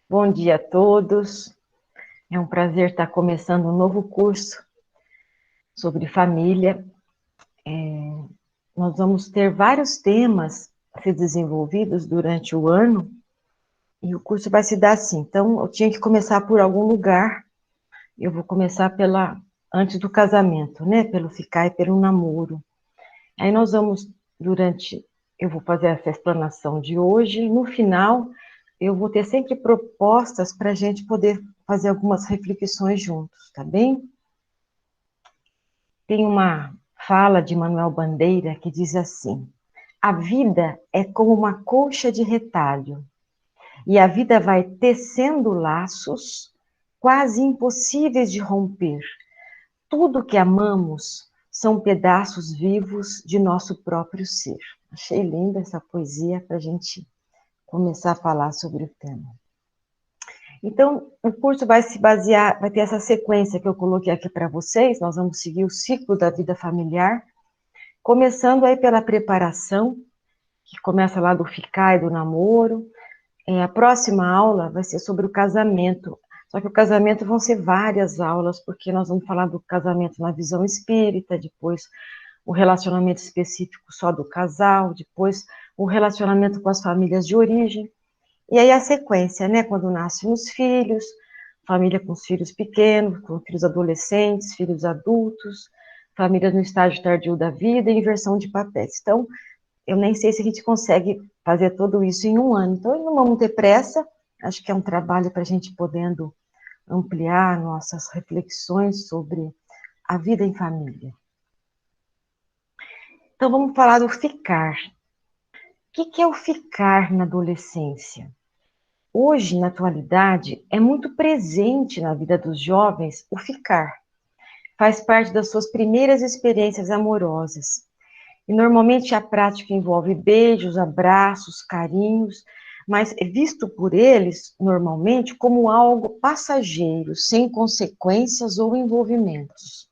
Bom dia a todos. É um prazer estar começando um novo curso sobre família. Nós vamos ter vários temas a ser desenvolvidos durante o ano e o curso vai se dar assim. Então, eu tinha que começar por algum lugar. Eu vou começar antes do casamento, né? Pelo ficar e pelo namoro. Aí nós vamos, eu vou fazer essa explanação de hoje. No final, eu vou ter sempre propostas para a gente poder fazer algumas reflexões juntos, tá bem? Tem uma fala de Manuel Bandeira que diz assim: a vida é como uma colcha de retalho, e a vida vai tecendo laços quase impossíveis de romper. Tudo que amamos são pedaços vivos de nosso próprio ser. Achei linda essa poesia para a gente começar a falar sobre o tema. Então, o curso vai se basear, vai ter essa sequência que eu coloquei aqui para vocês. Nós vamos seguir o ciclo da vida familiar, começando aí pela preparação, que começa lá do ficar e do namoro. A próxima aula vai ser sobre o casamento. Só que o casamento vão ser várias aulas, porque nós vamos falar do casamento na visão espírita, depois o relacionamento específico só do casal, depois o relacionamento com as famílias de origem. E aí a sequência, né? Quando nascem os filhos, família com os filhos pequenos, com filhos adolescentes, filhos adultos, família no estágio tardio da vida e inversão de papéis. Então, eu nem sei se a gente consegue fazer tudo isso em um ano. Então, não vamos ter pressa. Acho que é um trabalho para a gente podendo ampliar nossas reflexões sobre a vida em família. Então, vamos falar do ficar. O que é o ficar na adolescência? Hoje, na atualidade, é muito presente na vida dos jovens o ficar. Faz parte das suas primeiras experiências amorosas. E normalmente a prática envolve beijos, abraços, carinhos, mas é visto por eles, normalmente, como algo passageiro, sem consequências ou envolvimentos.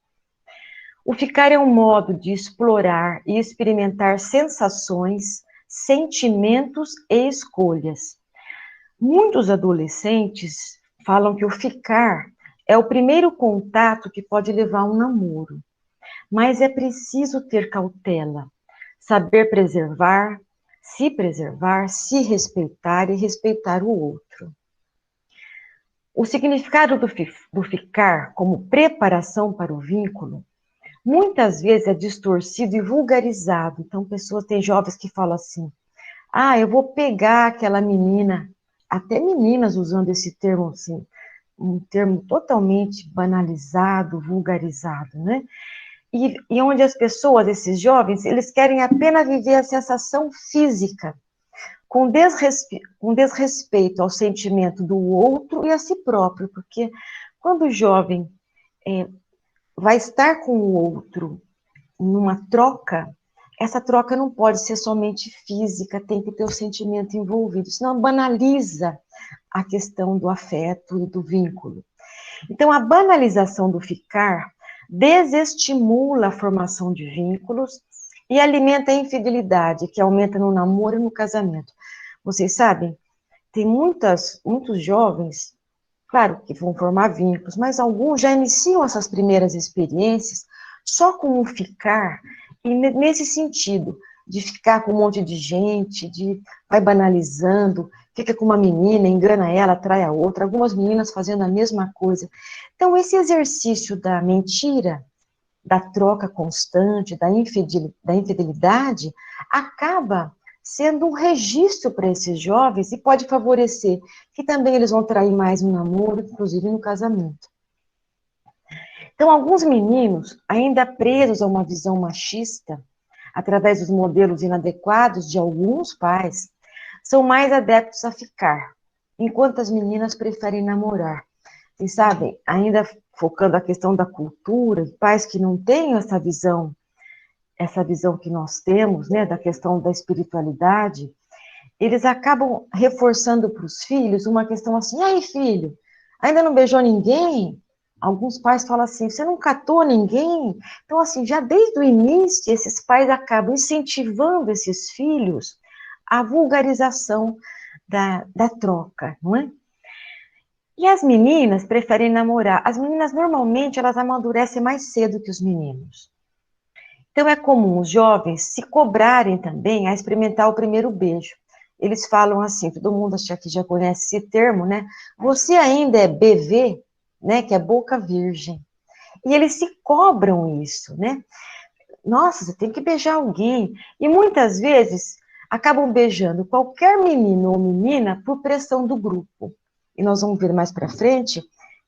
O ficar é um modo de explorar e experimentar sensações, sentimentos e escolhas. Muitos adolescentes falam que o ficar é o primeiro contato que pode levar a um namoro, mas é preciso ter cautela, saber preservar, se respeitar e respeitar o outro. O significado do ficar como preparação para o vínculo muitas vezes é distorcido e vulgarizado. Então, tem jovens que falam assim: ah, eu vou pegar aquela menina, até meninas usando esse termo assim, um termo totalmente banalizado, vulgarizado, né? E onde as pessoas, esses jovens, eles querem apenas viver a sensação física, com desrespeito ao sentimento do outro e a si próprio, porque quando o jovem é, vai estar com o outro numa troca, essa troca não pode ser somente física, tem que ter o sentimento envolvido, senão banaliza a questão do afeto e do vínculo. Então, a banalização do ficar desestimula a formação de vínculos e alimenta a infidelidade, que aumenta no namoro e no casamento. Vocês sabem, tem muitos jovens, claro que vão formar vínculos, mas alguns já iniciam essas primeiras experiências só com o ficar, e nesse sentido, de ficar com um monte de gente, vai banalizando, fica com uma menina, engana ela, atrai a outra, algumas meninas fazendo a mesma coisa. Então, esse exercício da mentira, da troca constante, da infidelidade, acaba sendo um registro para esses jovens e pode favorecer que também eles vão trair mais no namoro, inclusive no casamento. Então, alguns meninos, ainda presos a uma visão machista, através dos modelos inadequados de alguns pais, são mais adeptos a ficar, enquanto as meninas preferem namorar. Vocês sabem, ainda focando a questão da cultura, pais que não têm essa visão que nós temos, né, da questão da espiritualidade, eles acabam reforçando para os filhos uma questão assim: aí, filho, ainda não beijou ninguém? Alguns pais falam assim: você não catou ninguém? Então, assim, já desde o início, esses pais acabam incentivando esses filhos à vulgarização da troca, não é? E as meninas preferem namorar. As meninas, normalmente, elas amadurecem mais cedo que os meninos. Então, é comum os jovens se cobrarem também a experimentar o primeiro beijo. Eles falam assim, todo mundo acha que já conhece esse termo, né? Você ainda é BV, né? Que é boca virgem. E eles se cobram isso, né? Nossa, você tem que beijar alguém. E muitas vezes acabam beijando qualquer menino ou menina por pressão do grupo. E nós vamos ver mais para frente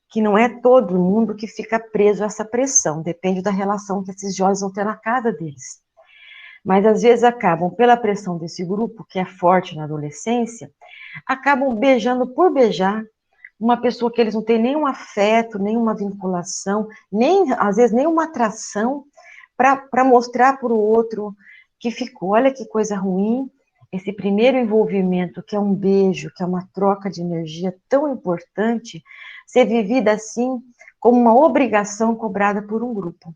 que não é todo mundo que fica preso a essa pressão, depende da relação que esses jovens vão ter na casa deles. Mas às vezes acabam, pela pressão desse grupo, que é forte na adolescência, acabam beijando por beijar uma pessoa que eles não têm nenhum afeto, nenhuma vinculação, nem às vezes nenhuma atração, para mostrar para o outro que ficou. Olha que coisa ruim, esse primeiro envolvimento, que é um beijo, que é uma troca de energia tão importante, ser vivida assim, como uma obrigação cobrada por um grupo.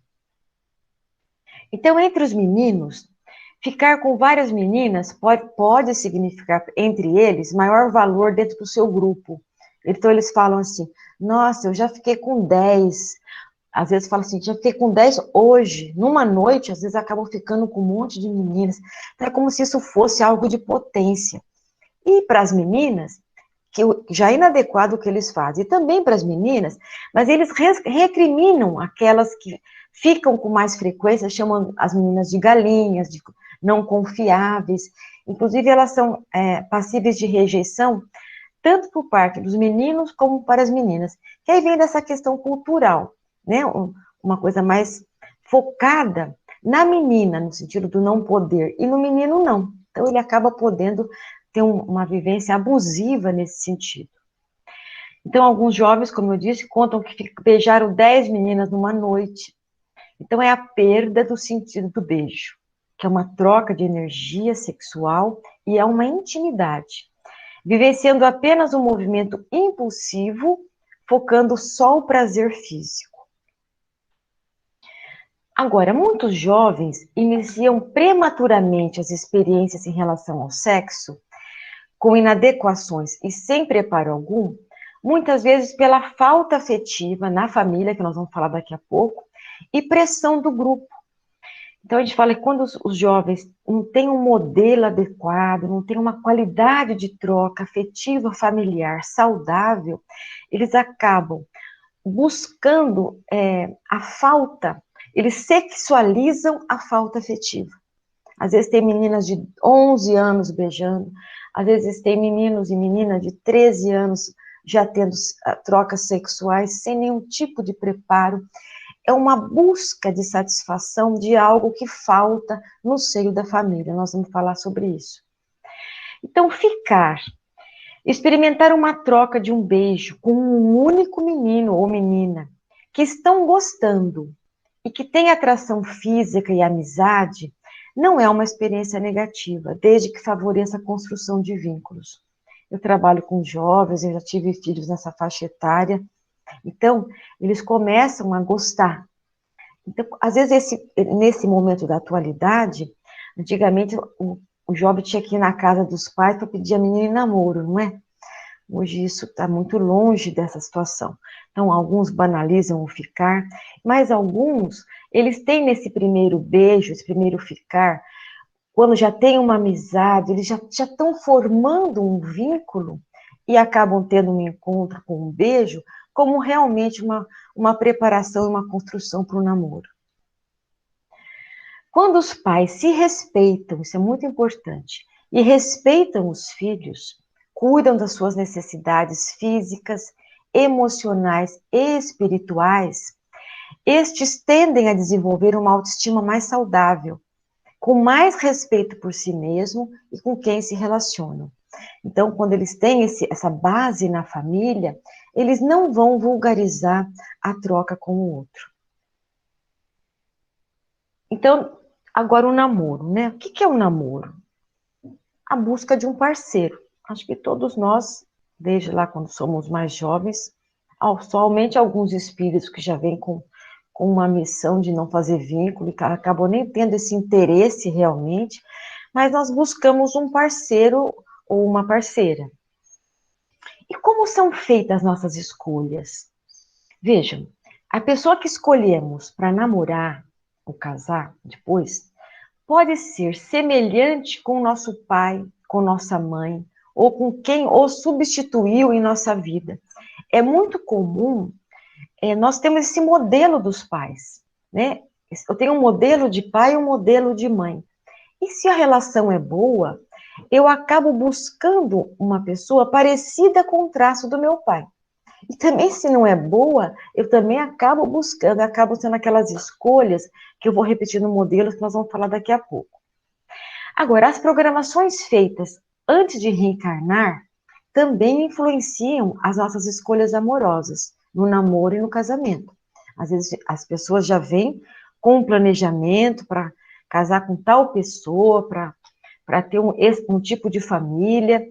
Então, entre os meninos, ficar com várias meninas pode significar, entre eles, maior valor dentro do seu grupo. Então, eles falam assim, nossa, eu já fiquei com 10. Às vezes falam assim, já fiquei com 10 hoje, numa noite, às vezes acabam ficando com um monte de meninas. Então, é como se isso fosse algo de potência. E para as meninas, que já é inadequado o que eles fazem, e também para as meninas, mas eles recriminam aquelas que ficam com mais frequência, chamam as meninas de galinhas, de não confiáveis, inclusive elas são passíveis de rejeição, tanto por parte dos meninos como para as meninas, que aí vem dessa questão cultural, né, uma coisa mais focada na menina, no sentido do não poder, e no menino não, então ele acaba podendo ter uma vivência abusiva nesse sentido. Então, alguns jovens, como eu disse, contam que beijaram 10 meninas numa noite. Então, é a perda do sentido do beijo, que é uma troca de energia sexual e é uma intimidade. Vivenciando apenas um movimento impulsivo, focando só o prazer físico. Agora, muitos jovens iniciam prematuramente as experiências em relação ao sexo, com inadequações e sem preparo algum, muitas vezes pela falta afetiva na família, que nós vamos falar daqui a pouco, e pressão do grupo. Então, a gente fala que quando os jovens não têm um modelo adequado, não têm uma qualidade de troca afetiva familiar saudável, eles acabam buscando a falta, eles sexualizam a falta afetiva. Às vezes tem meninas de 11 anos beijando, às vezes tem meninos e meninas de 13 anos já tendo trocas sexuais sem nenhum tipo de preparo. É uma busca de satisfação de algo que falta no seio da família. Nós vamos falar sobre isso. Então, experimentar uma troca de um beijo com um único menino ou menina que estão gostando e que tem atração física e amizade, não é uma experiência negativa, desde que favoreça a construção de vínculos. Eu trabalho com jovens, eu já tive filhos nessa faixa etária, então eles começam a gostar. Então, às vezes, nesse momento da atualidade, antigamente o jovem tinha que ir na casa dos pais para pedir a menina em namoro, não é? Hoje isso está muito longe dessa situação. Então, alguns banalizam o ficar, mas alguns, eles têm nesse primeiro beijo, esse primeiro ficar, quando já tem uma amizade, eles já estão formando um vínculo e acabam tendo um encontro com um beijo, como realmente uma preparação e uma construção para o namoro. Quando os pais se respeitam, isso é muito importante, e respeitam os filhos, cuidam das suas necessidades físicas, emocionais e espirituais, estes tendem a desenvolver uma autoestima mais saudável, com mais respeito por si mesmo e com quem se relacionam. Então, quando eles têm essa base na família, eles não vão vulgarizar a troca com o outro. Então, agora o namoro, né? O que é um namoro? A busca de um parceiro. Acho que todos nós, desde lá quando somos mais jovens, somente alguns espíritos que já vêm com uma missão de não fazer vínculo e acabam nem tendo esse interesse realmente, mas nós buscamos um parceiro ou uma parceira. E como são feitas as nossas escolhas? Vejam, a pessoa que escolhemos para namorar ou casar depois pode ser semelhante com nosso pai, com nossa mãe, ou com quem o substituiu em nossa vida. É muito comum, nós temos esse modelo dos pais, né? Eu tenho um modelo de pai e um modelo de mãe. E se a relação é boa, eu acabo buscando uma pessoa parecida com o traço do meu pai. E também, se não é boa, eu também acabo buscando, acabo sendo aquelas escolhas que eu vou repetir no modelo que nós vamos falar daqui a pouco. Agora, as programações feitas antes de reencarnar também influenciam as nossas escolhas amorosas, no namoro e no casamento. Às vezes, as pessoas já vêm com um planejamento para casar com tal pessoa, para ter um tipo de família,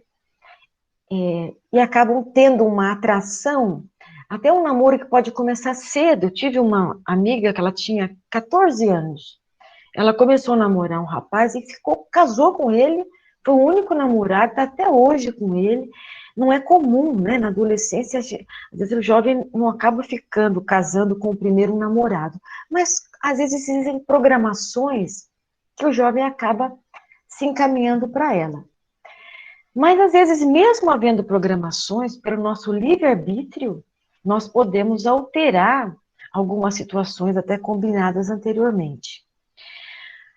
e acabam tendo uma atração, até um namoro que pode começar cedo. Eu tive uma amiga que ela tinha 14 anos. Ela começou a namorar um rapaz e casou com ele, foi o único namorado, está até hoje com ele. Não é comum, né? Na adolescência, às vezes o jovem não acaba casando com o primeiro namorado. Mas, às vezes, existem programações que o jovem acaba se encaminhando para ela. Mas, às vezes, mesmo havendo programações, pelo nosso livre-arbítrio, nós podemos alterar algumas situações até combinadas anteriormente.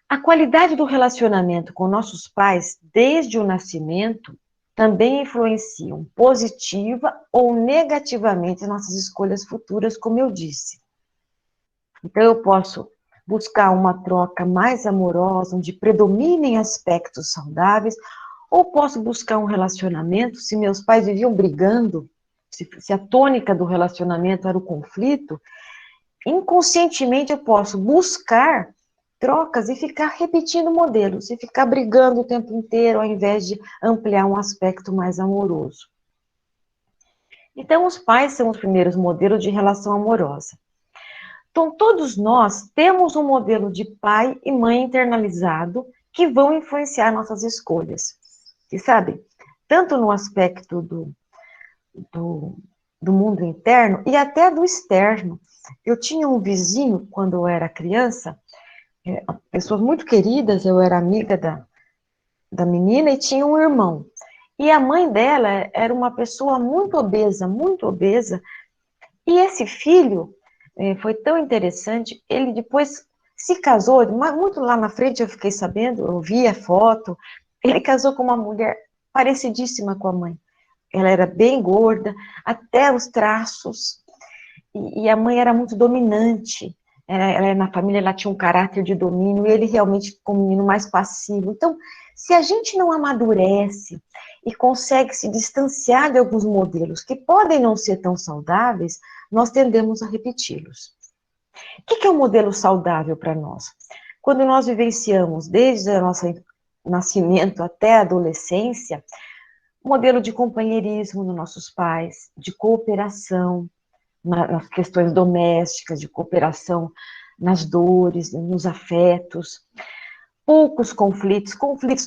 A qualidade do relacionamento com nossos pais, desde o nascimento, também influenciam positiva ou negativamente nossas escolhas futuras, como eu disse. Então, eu posso buscar uma troca mais amorosa, onde predominem aspectos saudáveis, ou posso buscar um relacionamento, se meus pais viviam brigando, se a tônica do relacionamento era o conflito, inconscientemente eu posso buscar trocas e ficar repetindo modelos, e ficar brigando o tempo inteiro, ao invés de ampliar um aspecto mais amoroso. Então, os pais são os primeiros modelos de relação amorosa. Então, todos nós temos um modelo de pai e mãe internalizado que vão influenciar nossas escolhas. E sabe, tanto no aspecto do mundo interno e até do externo. Eu tinha um vizinho, quando eu era criança, pessoas muito queridas, eu era amiga da menina e tinha um irmão. E a mãe dela era uma pessoa muito obesa, e esse filho foi tão interessante, ele depois se casou, muito lá na frente eu fiquei sabendo, eu vi a foto, ele casou com uma mulher parecidíssima com a mãe. Ela era bem gorda, até os traços, e a mãe era muito dominante. Ela, na família, ela tinha um caráter de domínio, e ele realmente como um menino mais passivo. Então, se a gente não amadurece e consegue se distanciar de alguns modelos que podem não ser tão saudáveis, nós tendemos a repeti-los. O que é um modelo saudável para nós? Quando nós vivenciamos, desde o nosso nascimento até a adolescência, modelo de companheirismo dos nossos pais, de cooperação nas questões domésticas, de cooperação nas dores, nos afetos, poucos conflitos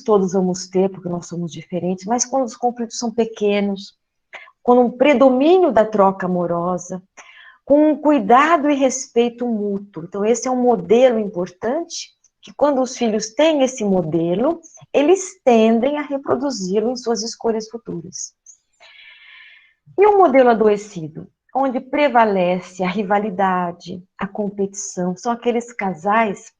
todos vamos ter, porque nós somos diferentes, mas quando os conflitos são pequenos, com um predomínio da troca amorosa, com um cuidado e respeito mútuo. Então, esse é um modelo importante, que quando os filhos têm esse modelo, eles tendem a reproduzi-lo em suas escolhas futuras. E um modelo adoecido, onde prevalece a rivalidade, a competição, são aqueles casais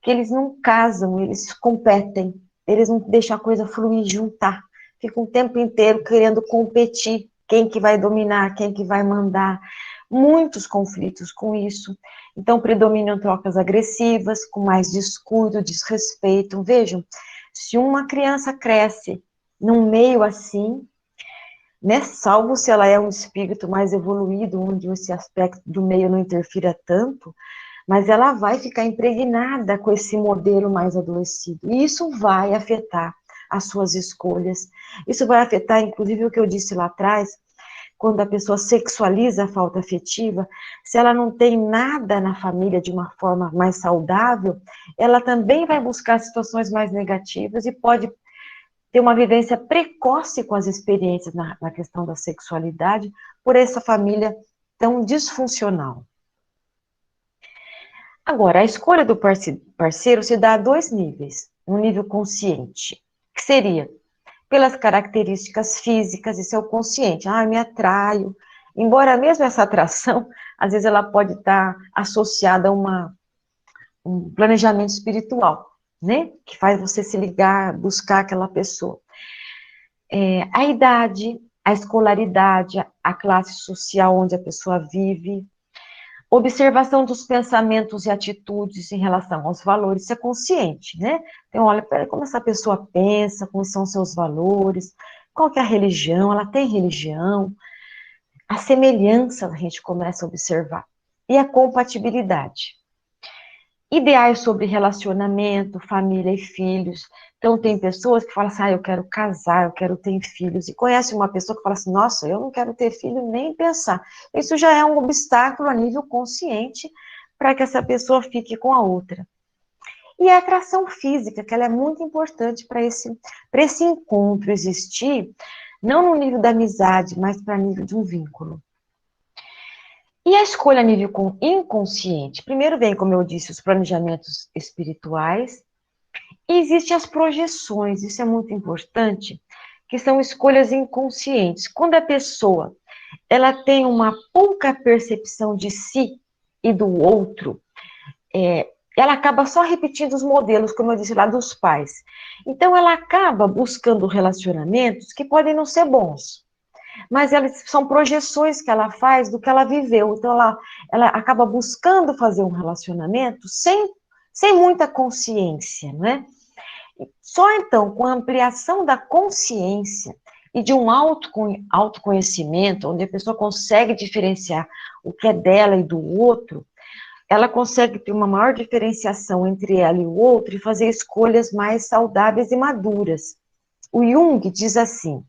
que eles não casam, eles competem, eles não deixam a coisa fluir, juntar, ficam o tempo inteiro querendo competir, quem que vai dominar, quem que vai mandar, muitos conflitos com isso. Então, predominam trocas agressivas, com mais descuido, desrespeito. Vejam, se uma criança cresce num meio assim, né, salvo se ela é um espírito mais evoluído, onde esse aspecto do meio não interfira tanto, mas ela vai ficar impregnada com esse modelo mais adoecido. E isso vai afetar as suas escolhas. Isso vai afetar, inclusive, o que eu disse lá atrás, quando a pessoa sexualiza a falta afetiva, se ela não tem nada na família de uma forma mais saudável, ela também vai buscar situações mais negativas e pode ter uma vivência precoce com as experiências na questão da sexualidade, por essa família tão disfuncional. Agora, a escolha do parceiro se dá a dois níveis. Um nível consciente, que seria pelas características físicas, isso é o consciente. Ah, eu me atraio. Embora mesmo essa atração, às vezes ela pode estar associada a um planejamento espiritual, né? Que faz você se ligar, buscar aquela pessoa. A idade, a escolaridade, a classe social onde a pessoa vive, observação dos pensamentos e atitudes em relação aos valores, isso é consciente, né? Então, olha, como essa pessoa pensa, como são seus valores, qual que é a religião, ela tem religião, a semelhança a gente começa a observar, e a compatibilidade. Ideais sobre relacionamento, família e filhos. Então, tem pessoas que falam assim, eu quero casar, eu quero ter filhos. E conhece uma pessoa que fala assim, nossa, eu não quero ter filho nem pensar. Isso já é um obstáculo a nível consciente para que essa pessoa fique com a outra. E a atração física, que ela é muito importante para esse encontro existir, não no nível da amizade, mas para nível de um vínculo. E a escolha a nível inconsciente? Primeiro vem, como eu disse, os planejamentos espirituais, e existem as projeções, isso é muito importante, que são escolhas inconscientes. Quando a pessoa ela tem uma pouca percepção de si e do outro, ela acaba só repetindo os modelos, como eu disse lá, dos pais. Então, ela acaba buscando relacionamentos que podem não ser bons, mas elas são projeções que ela faz do que ela viveu. Então, ela acaba buscando fazer um relacionamento sem muita consciência, não é? Só então, com a ampliação da consciência e de um autoconhecimento, onde a pessoa consegue diferenciar o que é dela e do outro, ela consegue ter uma maior diferenciação entre ela e o outro e fazer escolhas mais saudáveis e maduras. O Jung diz assim: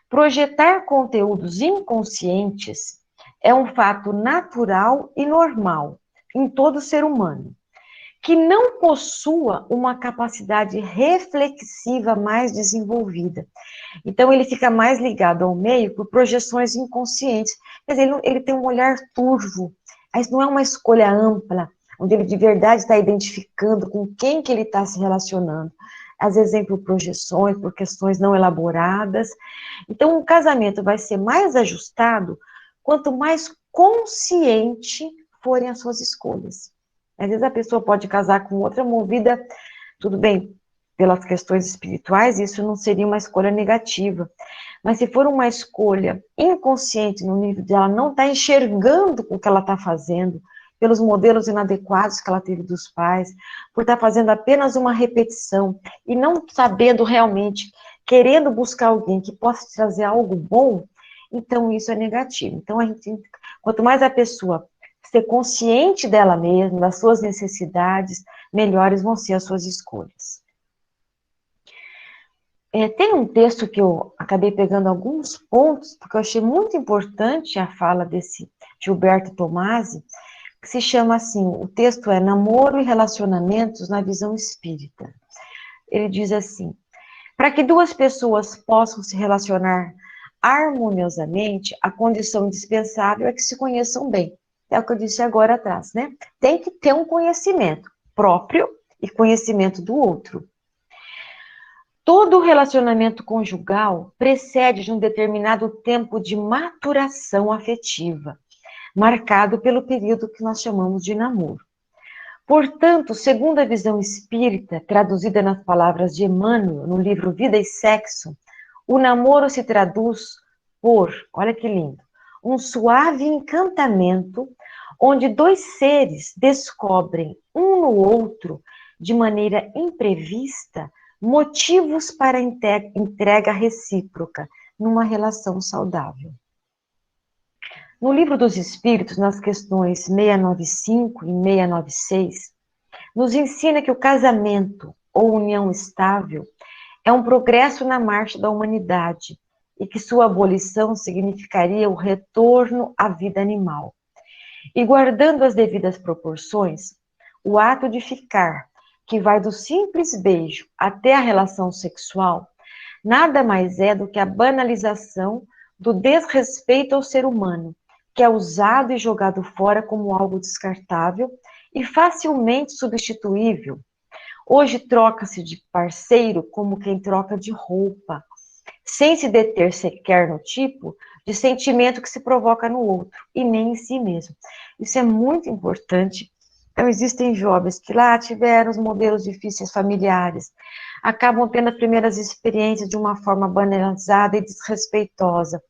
projetar conteúdos inconscientes é um fato natural e normal em todo ser humano, que não possua uma capacidade reflexiva mais desenvolvida. Então, ele fica mais ligado ao meio por projeções inconscientes. Quer dizer, ele tem um olhar turvo. Isso não é uma escolha ampla, onde ele de verdade está identificando com quem que ele está se relacionando. Às vezes, por projeções, por questões não elaboradas. Então, o casamento vai ser mais ajustado quanto mais consciente forem as suas escolhas. Às vezes a pessoa pode casar com outra movida, tudo bem, pelas questões espirituais, isso não seria uma escolha negativa. Mas se for uma escolha inconsciente, no nível de ela não estar enxergando o que ela está fazendo, pelos modelos inadequados que ela teve dos pais, por estar fazendo apenas uma repetição e não sabendo realmente, querendo buscar alguém que possa trazer algo bom, então isso é negativo. Então, quanto mais a pessoa ser consciente dela mesma, das suas necessidades, melhores vão ser as suas escolhas. Tem um texto que eu acabei pegando alguns pontos, porque eu achei muito importante a fala desse Gilberto Tomasi, que se chama assim, o texto é Namoro e Relacionamentos na Visão Espírita. Ele diz assim: para que duas pessoas possam se relacionar harmoniosamente, a condição indispensável é que se conheçam bem. É o que eu disse agora atrás, né? Tem que ter um conhecimento próprio e conhecimento do outro. Todo relacionamento conjugal precede de um determinado tempo de maturação afetiva, marcado pelo período que nós chamamos de namoro. Portanto, segundo a visão espírita, traduzida nas palavras de Emmanuel, no livro Vida e Sexo, o namoro se traduz por, olha que lindo, um suave encantamento onde dois seres descobrem um no outro, de maneira imprevista, motivos para a entrega recíproca numa relação saudável. No Livro dos Espíritos, nas questões 695 e 696, nos ensina que o casamento ou união estável é um progresso na marcha da humanidade e que sua abolição significaria o retorno à vida animal. E guardando as devidas proporções, o ato de ficar, que vai do simples beijo até a relação sexual, nada mais é do que a banalização do desrespeito ao ser humano, que é usado e jogado fora como algo descartável e facilmente substituível. Hoje troca-se de parceiro como quem troca de roupa, sem se deter sequer no tipo de sentimento que se provoca no outro, e nem em si mesmo. Isso é muito importante. Então, existem jovens que lá tiveram os modelos difíceis familiares, acabam tendo as primeiras experiências de uma forma banalizada e desrespeitosa,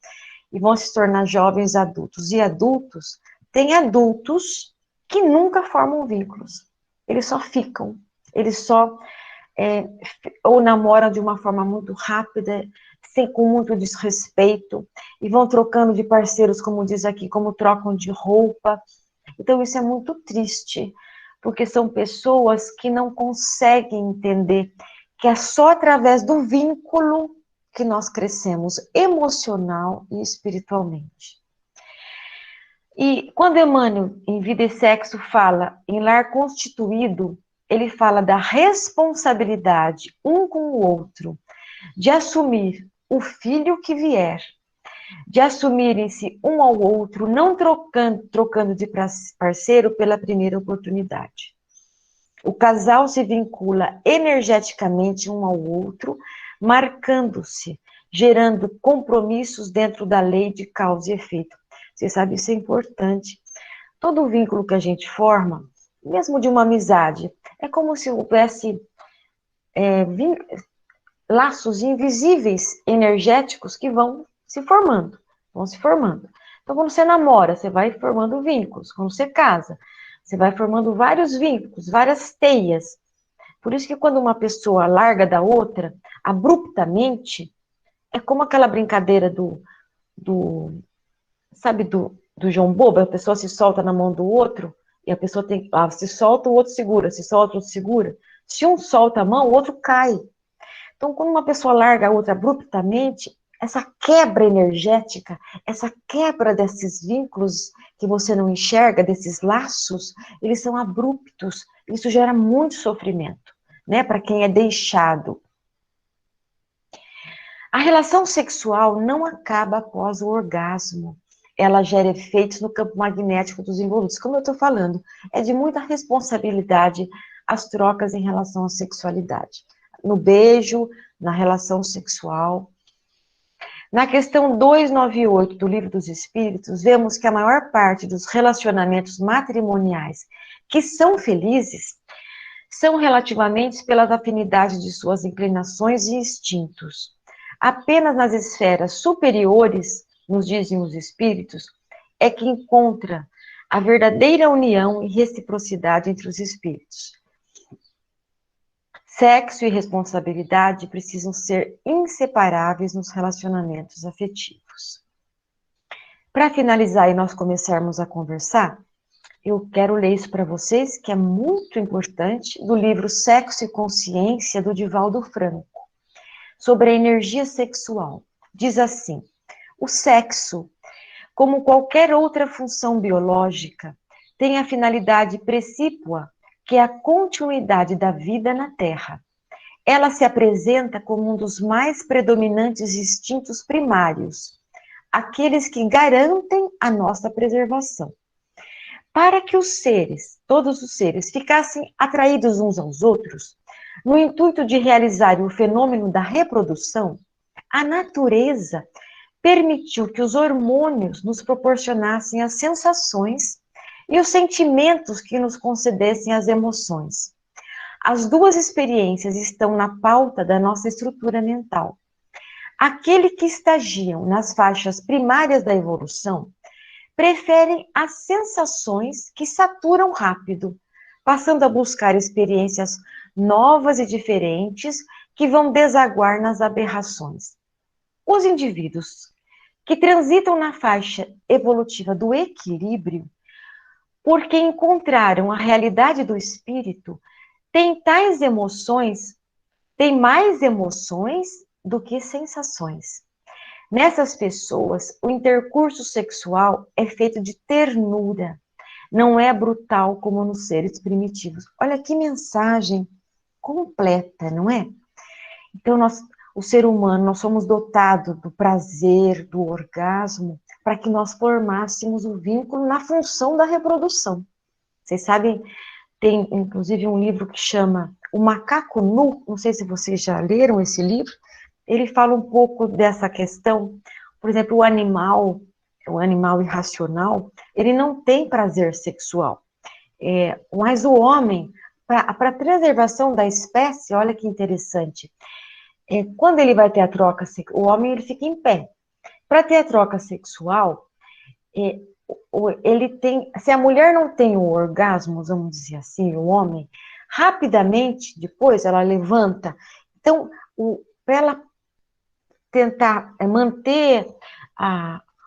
e vão se tornar jovens adultos. E adultos, tem adultos que nunca formam vínculos. Eles só ficam, eles só ou namoram de uma forma muito rápida, com muito desrespeito, e vão trocando de parceiros, como diz aqui, como trocam de roupa. Então isso é muito triste, porque são pessoas que não conseguem entender que é só através do vínculo que nós crescemos emocional e espiritualmente. E quando Emmanuel, em Vida e Sexo, fala em lar constituído, ele fala da responsabilidade um com o outro, de assumir o filho que vier, de assumirem-se um ao outro, não trocando de parceiro pela primeira oportunidade. O casal se vincula energeticamente um ao outro, marcando-se, gerando compromissos dentro da lei de causa e efeito. Você sabe, isso é importante. Todo vínculo que a gente forma, mesmo de uma amizade, é como se houvesse laços invisíveis, energéticos, que vão se formando, vão se formando. Então, quando você namora, você vai formando vínculos. Quando você casa, você vai formando vários vínculos, várias teias. Por isso que quando uma pessoa larga da outra, abruptamente, é como aquela brincadeira sabe, do João Bobo, a pessoa se solta na mão do outro, e a pessoa se solta, o outro segura, se solta, o outro segura. Se um solta a mão, o outro cai. Então, quando uma pessoa larga a outra abruptamente, essa quebra energética, essa quebra desses vínculos que você não enxerga, desses laços, eles são abruptos. Isso gera muito sofrimento, né, para quem é deixado. A relação sexual não acaba após o orgasmo. Ela gera efeitos no campo magnético dos envolvidos. Como eu estou falando, é de muita responsabilidade as trocas em relação à sexualidade. No beijo, na relação sexual. Na questão 298 do Livro dos Espíritos, vemos que a maior parte dos relacionamentos matrimoniais que são felizes são relativamente pelas afinidades de suas inclinações e instintos. Apenas nas esferas superiores, nos dizem os espíritos, é que encontra a verdadeira união e reciprocidade entre os espíritos. Sexo e responsabilidade precisam ser inseparáveis nos relacionamentos afetivos. Para finalizar e nós começarmos a conversar, eu quero ler isso para vocês, que é muito importante, do livro Sexo e Consciência, do Divaldo Franco, sobre a energia sexual. Diz assim: o sexo, como qualquer outra função biológica, tem a finalidade precípua, que é a continuidade da vida na Terra. Ela se apresenta como um dos mais predominantes instintos primários, aqueles que garantem a nossa preservação. Para que os seres, todos os seres, ficassem atraídos uns aos outros, no intuito de realizar o fenômeno da reprodução, a natureza permitiu que os hormônios nos proporcionassem as sensações e os sentimentos que nos concedessem as emoções. As duas experiências estão na pauta da nossa estrutura mental. Aqueles que estagiam nas faixas primárias da evolução preferem as sensações que saturam rápido, passando a buscar experiências novas e diferentes que vão desaguar nas aberrações. Os indivíduos que transitam na faixa evolutiva do equilíbrio, porque encontraram a realidade do espírito, têm mais emoções do que sensações. Nessas pessoas, o intercurso sexual é feito de ternura, não é brutal como nos seres primitivos. Olha que mensagem completa, não é? Então, o ser humano, nós somos dotados do prazer, do orgasmo, para que nós formássemos o vínculo na função da reprodução. Vocês sabem, tem inclusive um livro que chama O Macaco Nu, não sei se vocês já leram esse livro, ele fala um pouco dessa questão. Por exemplo, o animal irracional, ele não tem prazer sexual. Mas o homem, para a preservação da espécie, olha que interessante, quando ele vai ter a troca, o homem ele fica em pé. Para ter a troca sexual, ele tem, se a mulher não tem o orgasmo, vamos dizer assim, o homem, rapidamente depois ela levanta. Então, para ela tentar manter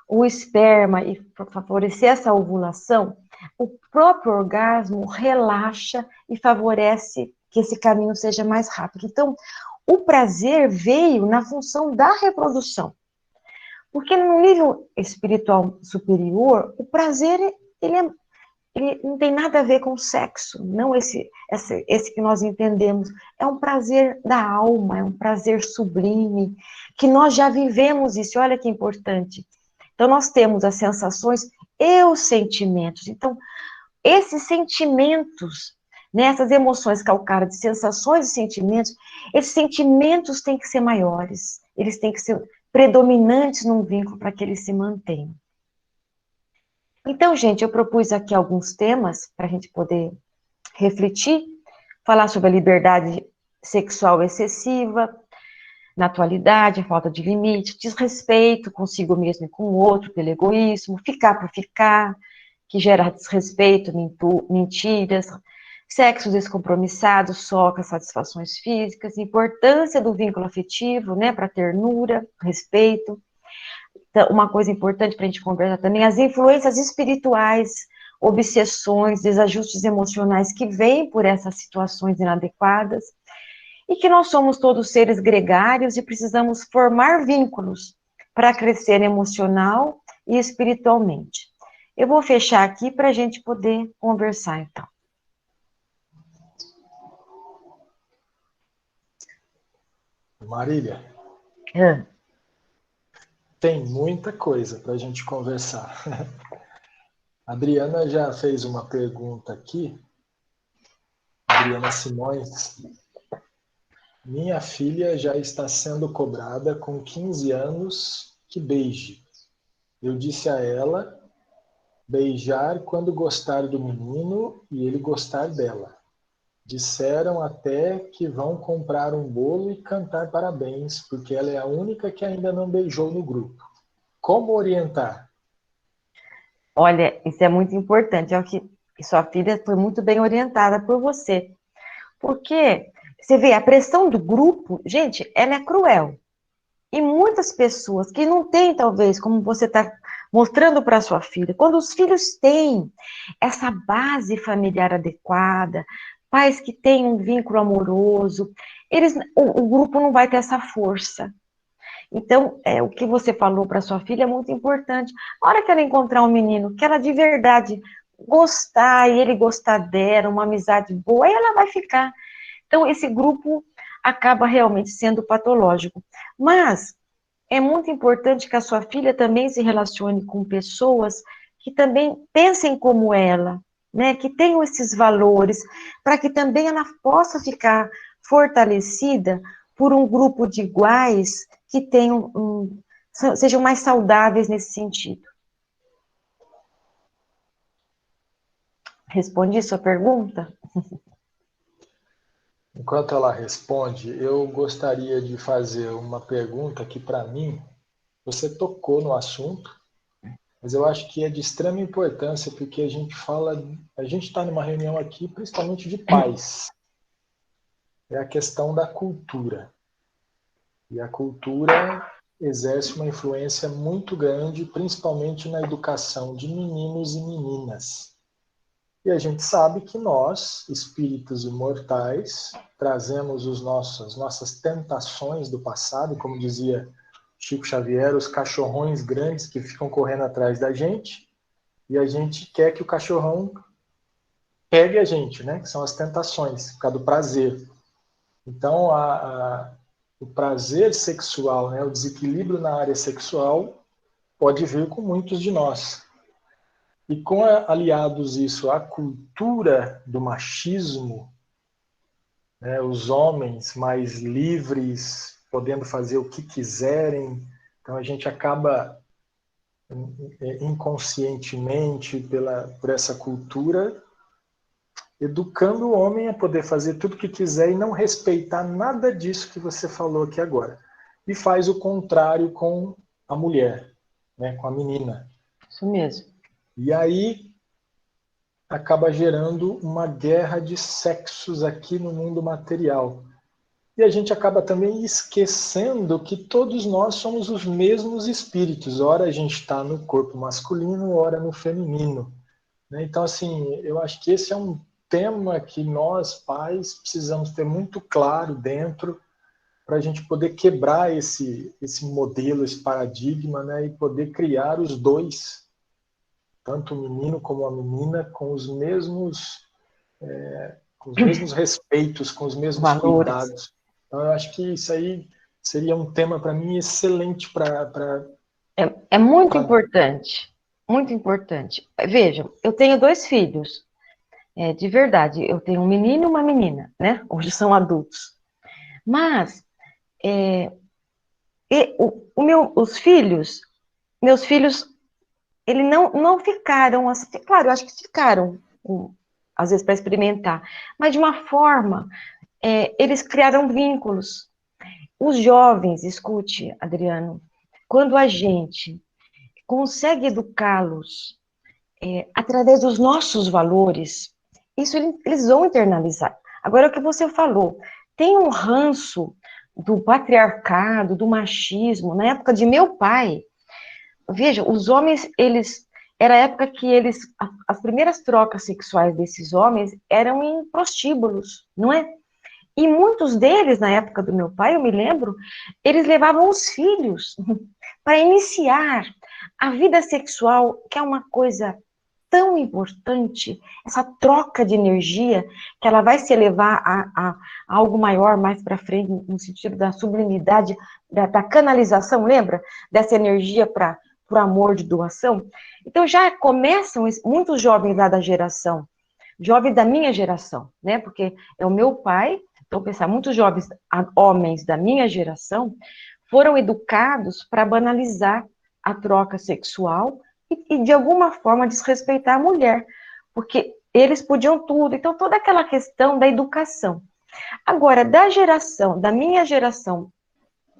o esperma e favorecer essa ovulação, o próprio orgasmo relaxa e favorece que esse caminho seja mais rápido. Então, o prazer veio na função da reprodução. Porque no nível espiritual superior, o prazer, ele não tem nada a ver com sexo, não esse que nós entendemos. É um prazer da alma, é um prazer sublime, que nós já vivemos isso, olha que importante. Então, nós temos as sensações e os sentimentos. Então, esses sentimentos, né, essas emoções calcadas de sensações e sentimentos, esses sentimentos têm que ser maiores, eles têm que ser predominantes num vínculo para que eles se mantenham. Então, gente, eu propus aqui alguns temas para a gente poder refletir, falar sobre a liberdade sexual excessiva, na atualidade, a falta de limite, desrespeito consigo mesmo e com o outro, pelo egoísmo, ficar por ficar, que gera desrespeito, mentiras, sexo descompromissado, só com satisfações físicas, importância do vínculo afetivo, né, para ternura, respeito. Então, uma coisa importante para a gente conversar também, as influências espirituais, obsessões, desajustes emocionais que vêm por essas situações inadequadas, e que nós somos todos seres gregários e precisamos formar vínculos para crescer emocional e espiritualmente. Eu vou fechar aqui para a gente poder conversar, então. Marília, tem muita coisa para a gente conversar. A Adriana já fez uma pergunta aqui. Adriana Simões. Minha filha já está sendo cobrada com 15 anos que beije. Eu disse a ela beijar quando gostar do menino e ele gostar dela. Disseram até que vão comprar um bolo e cantar parabéns, porque ela é a única que ainda não beijou no grupo. Como orientar? Olha, isso é muito importante. É o que sua filha foi muito bem orientada por você. Porque você vê, a pressão do grupo, gente, ela é cruel. E muitas pessoas que não têm, talvez, como você está mostrando para sua filha, quando os filhos têm essa base familiar adequada, pais que têm um vínculo amoroso, o grupo não vai ter essa força. Então, o que você falou para sua filha é muito importante. A hora que ela encontrar um menino que ela de verdade gostar e ele gostar dela, uma amizade boa, aí ela vai ficar. Então, esse grupo acaba realmente sendo patológico. Mas é muito importante que a sua filha também se relacione com pessoas que também pensem como ela, né? Que tenham esses valores, para que também ela possa ficar fortalecida por um grupo de iguais que tenham sejam mais saudáveis nesse sentido. Respondi sua pergunta? Enquanto ela responde, eu gostaria de fazer uma pergunta que, para mim, você tocou no assunto, mas eu acho que é de extrema importância, porque a gente está numa reunião aqui, principalmente de pais. É a questão da cultura. E a cultura exerce uma influência muito grande, principalmente na educação de meninos e meninas. E a gente sabe que nós, espíritos imortais, trazemos nossas tentações do passado, como dizia Chico Xavier, os cachorrões grandes que ficam correndo atrás da gente, e a gente quer que o cachorrão pegue a gente, né? Que são as tentações, por causa do prazer. Então, o prazer sexual, né, o desequilíbrio na área sexual pode vir com muitos de nós. E com aliados isso à cultura do machismo, né, os homens mais livres, podendo fazer o que quiserem, então a gente acaba inconscientemente por essa cultura educando o homem a poder fazer tudo o que quiser e não respeitar nada disso que você falou aqui agora. E faz o contrário com a mulher, né, com a menina. Isso mesmo. E aí acaba gerando uma guerra de sexos aqui no mundo material. E a gente acaba também esquecendo que todos nós somos os mesmos espíritos. Ora a gente está no corpo masculino, ora no feminino. Então, assim, eu acho que esse é um tema que nós, pais, precisamos ter muito claro dentro para a gente poder quebrar esse modelo, esse paradigma, né, e poder criar os dois, tanto o menino como a menina, com os mesmos respeitos, com os mesmos Valores. cuidados. Então, eu acho que isso aí seria um tema para mim excelente para... É muito importante. Muito importante. Vejam, eu tenho 2 filhos. De verdade, eu tenho um menino e uma menina, né? Hoje são adultos. Mas, os filhos, meus filhos, eles não ficaram assim. Claro, eu acho que ficaram, às vezes, para experimentar. Mas, de uma forma, eles criaram vínculos. Os jovens, escute, Adriano, quando a gente consegue educá-los através dos nossos valores, isso eles vão internalizar. Agora, o que você falou, tem um ranço do patriarcado, do machismo. Na época de meu pai, veja, os homens, era a época que as primeiras trocas sexuais desses homens eram em prostíbulos, não é? E muitos deles, na época do meu pai, eu me lembro, eles levavam os filhos para iniciar a vida sexual, que é uma coisa tão importante, essa troca de energia, que ela vai se elevar a algo maior mais para frente, no sentido da sublimidade, da canalização, lembra? Dessa energia para o amor de doação. Então já começam muitos jovens lá da geração, jovens da minha geração, né? Porque é o meu pai, então pensar, muitos jovens, homens da minha geração, foram educados para banalizar a troca sexual e de alguma forma desrespeitar a mulher, porque eles podiam tudo. Então toda aquela questão da educação. Agora, da minha geração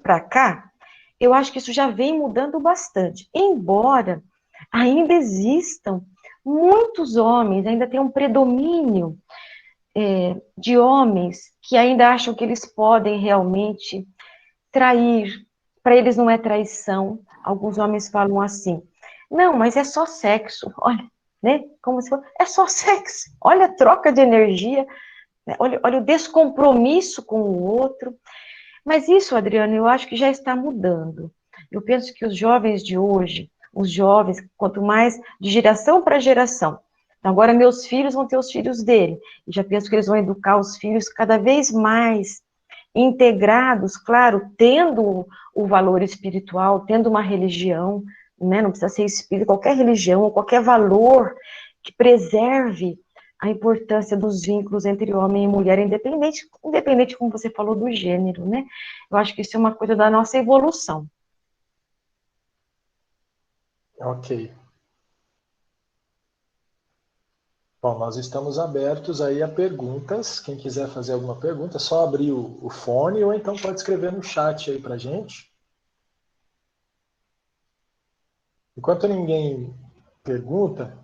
para cá, eu acho que isso já vem mudando bastante, embora ainda existam muitos homens, ainda tem um predomínio de homens que ainda acham que eles podem realmente trair. Para eles não é traição. Alguns homens falam assim, não, mas é só sexo. Olha, né? Como se fosse, é só sexo. Olha a troca de energia, né? Olha o descompromisso com o outro. Mas isso, Adriano, eu acho que já está mudando. Eu penso que os jovens de hoje, os jovens, quanto mais de geração para geração, então agora meus filhos vão ter os filhos dele, e já penso que eles vão educar os filhos cada vez mais integrados, claro, tendo o valor espiritual, tendo uma religião, né? Não precisa ser espírita, qualquer religião, ou qualquer valor que preserve a importância dos vínculos entre homem e mulher, independente, como você falou, do gênero, né? Eu acho que isso é uma coisa da nossa evolução. Ok. Bom, nós estamos abertos aí a perguntas. Quem quiser fazer alguma pergunta, é só abrir o fone ou então pode escrever no chat aí pra gente. Enquanto ninguém pergunta,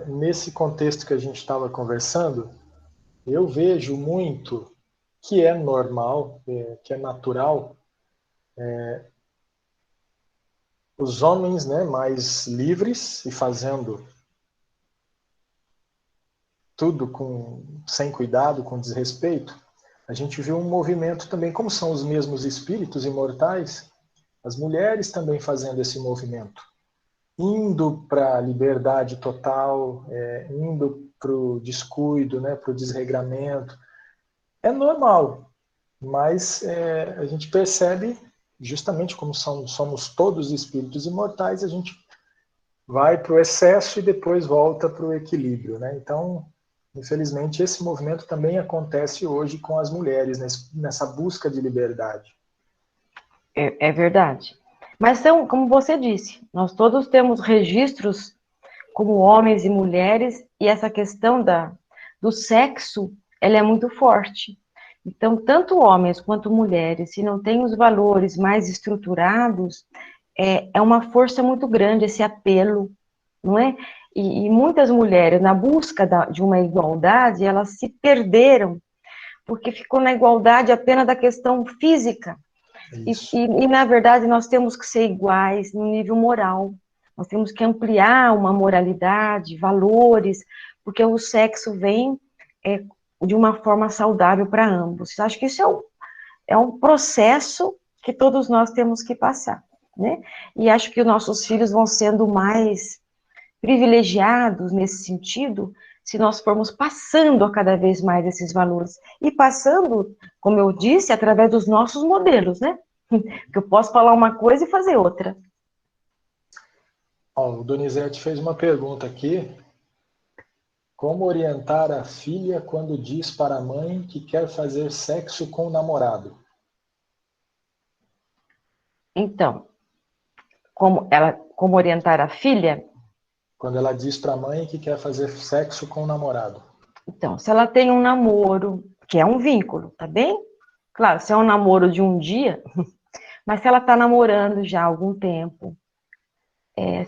nesse contexto que a gente estava conversando, eu vejo muito que é normal, que é natural, os homens, né, mais livres e fazendo tudo sem cuidado, com desrespeito. A gente viu um movimento também, como são os mesmos espíritos imortais, as mulheres também fazendo esse movimento, indo para a liberdade total, indo para o descuido, né, para o desregramento. É normal. mas a gente percebe, justamente como somos todos espíritos imortais, a gente vai para o excesso e depois volta para o equilíbrio, né? Então, infelizmente, esse movimento também acontece hoje com as mulheres, nessa busca de liberdade. É verdade. Mas são, como você disse, nós todos temos registros como homens e mulheres, e essa questão do sexo, ela é muito forte. Então, tanto homens quanto mulheres, se não têm os valores mais estruturados, é uma força muito grande esse apelo, não é? E muitas mulheres, na busca de uma igualdade, elas se perderam, porque ficou na igualdade apenas da questão física. Isso. Na verdade, nós temos que ser iguais no nível moral. Nós temos que ampliar uma moralidade, valores, porque o sexo vem de uma forma saudável para ambos. Acho que isso é um processo que todos nós temos que passar, né? E acho que os nossos filhos vão sendo mais privilegiados nesse sentido, se nós formos passando a cada vez mais esses valores. E passando, como eu disse, através dos nossos modelos, né? Que eu posso falar uma coisa e fazer outra. O Donizete fez uma pergunta aqui. Como orientar a filha quando diz para a mãe que quer fazer sexo com o namorado? Então, como orientar a filha? Quando ela diz para a mãe que quer fazer sexo com o namorado. Então, se ela tem um namoro, que é um vínculo, tá bem? Claro, se é um namoro de um dia, mas se ela está namorando já há algum tempo,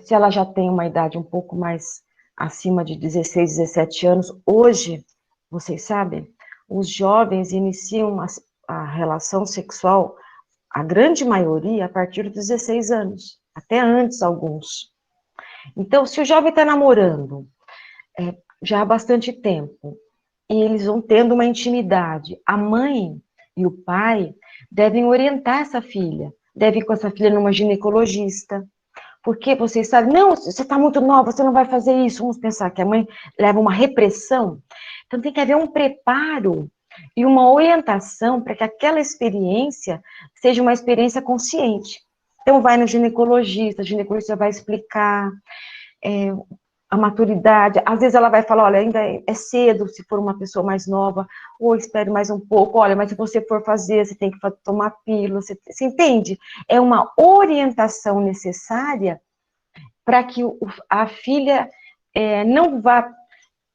se ela já tem uma idade um pouco mais acima de 16, 17 anos, hoje, vocês sabem, os jovens iniciam a relação sexual, a grande maioria, a partir dos 16 anos, até antes alguns. Então, se o jovem está namorando já há bastante tempo, e eles vão tendo uma intimidade, a mãe e o pai devem orientar essa filha, devem ir com essa filha numa ginecologista, porque vocês sabem, não, você está muito nova, você não vai fazer isso. Vamos pensar que a mãe leva uma repressão. Então tem que haver um preparo e uma orientação para que aquela experiência seja uma experiência consciente. Então vai no ginecologista, a ginecologista vai explicar a maturidade. Às vezes ela vai falar, olha, ainda é cedo se for uma pessoa mais nova, ou espere mais um pouco, olha, mas se você for fazer, você tem que tomar pílula, você entende? É uma orientação necessária para que a filha não vá,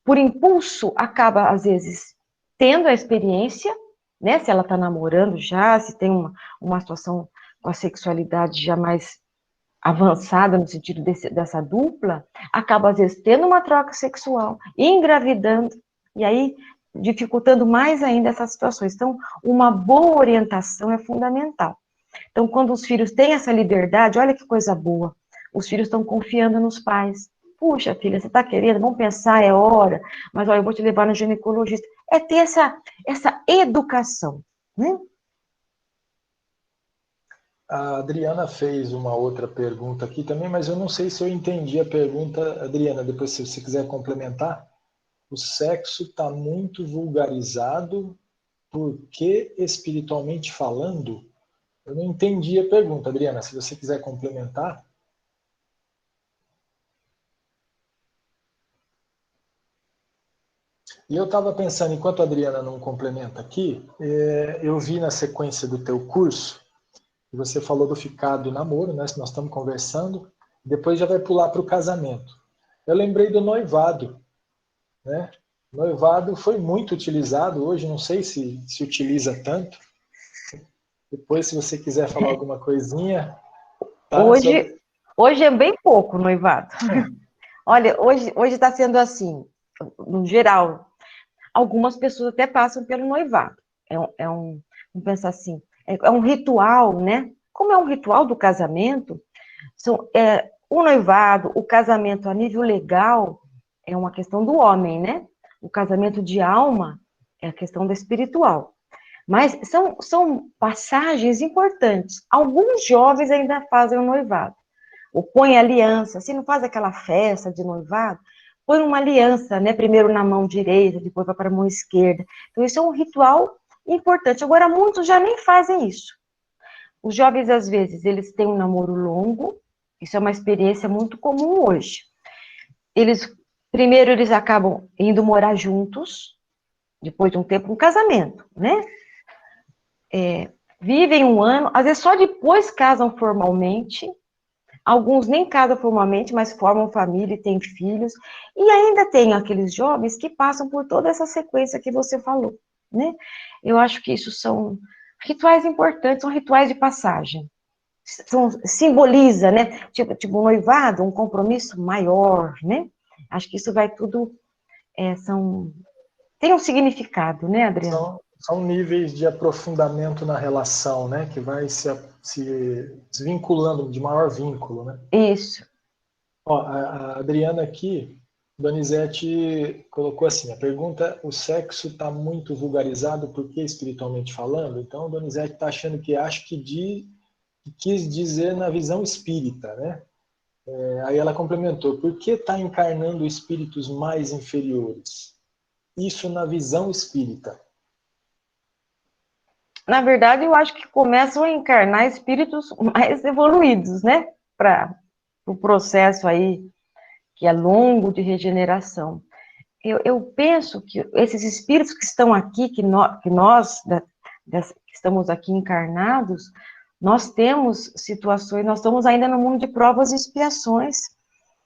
por impulso, acaba, às vezes, tendo a experiência, né, se ela está namorando já, se tem uma situação com a sexualidade já mais avançada no sentido dessa dupla, acaba às vezes tendo uma troca sexual, engravidando, e aí dificultando mais ainda essas situações. Então, uma boa orientação é fundamental. Então, quando os filhos têm essa liberdade, olha que coisa boa, os filhos estão confiando nos pais. Puxa, filha, você está querendo? Vamos pensar, é hora. Mas, olha, eu vou te levar no ginecologista. É ter essa educação, né? A Adriana fez uma outra pergunta aqui também, mas eu não sei se eu entendi a pergunta, Adriana. Depois, se você quiser complementar. O sexo está muito vulgarizado porque, espiritualmente falando, eu não entendi a pergunta, Adriana. Se você quiser complementar. E eu estava pensando, enquanto a Adriana não complementa aqui, eu vi na sequência do teu curso, que você falou do ficar do namoro, né? Se nós estamos conversando, depois já vai pular para o casamento. Eu lembrei do noivado, né? O noivado foi muito utilizado, hoje não sei se utiliza tanto. Depois, se você quiser falar alguma coisinha, tá? Hoje é bem pouco noivado. Olha, hoje está sendo assim, no geral. Algumas pessoas até passam pelo noivado. Vamos pensar assim, é um ritual, né? Como é um ritual do casamento, o noivado, o casamento a nível legal é uma questão do homem, né? O casamento de alma é a questão da espiritual. Mas são passagens importantes. Alguns jovens ainda fazem o noivado. Ou põe aliança, se não faz aquela festa de noivado, põe uma aliança, né? Primeiro na mão direita, depois vai para a mão esquerda. Então, isso é um ritual importante. Agora, muitos já nem fazem isso. Os jovens, às vezes, eles têm um namoro longo, isso é uma experiência muito comum hoje. Primeiro, eles acabam indo morar juntos, depois de um tempo, um casamento, né? Vivem um ano, às vezes só depois casam formalmente. Alguns nem casam formalmente, mas formam família e têm filhos. E ainda tem aqueles jovens que passam por toda essa sequência que você falou, né? Eu acho que isso são rituais importantes, são rituais de passagem. Simboliza, né? Tipo um noivado, um compromisso maior, né? Acho que isso vai tudo, tem um significado, né, Adriano? São níveis de aprofundamento na relação, né? Que vai se desvinculando, de maior vínculo, né? Isso. Ó, a Adriana aqui, Donizete colocou assim, a pergunta, o sexo está muito vulgarizado, por que espiritualmente falando? Então, Donizete está achando que acho que quis dizer na visão espírita, né? Aí ela complementou, por que está encarnando espíritos mais inferiores? Isso na visão espírita. Na verdade, eu acho que começam a encarnar espíritos mais evoluídos, né? Para o processo aí, que é longo de regeneração. Eu penso que esses espíritos que estão aqui, que nós que estamos aqui encarnados, nós temos situações, nós estamos ainda no mundo de provas e expiações.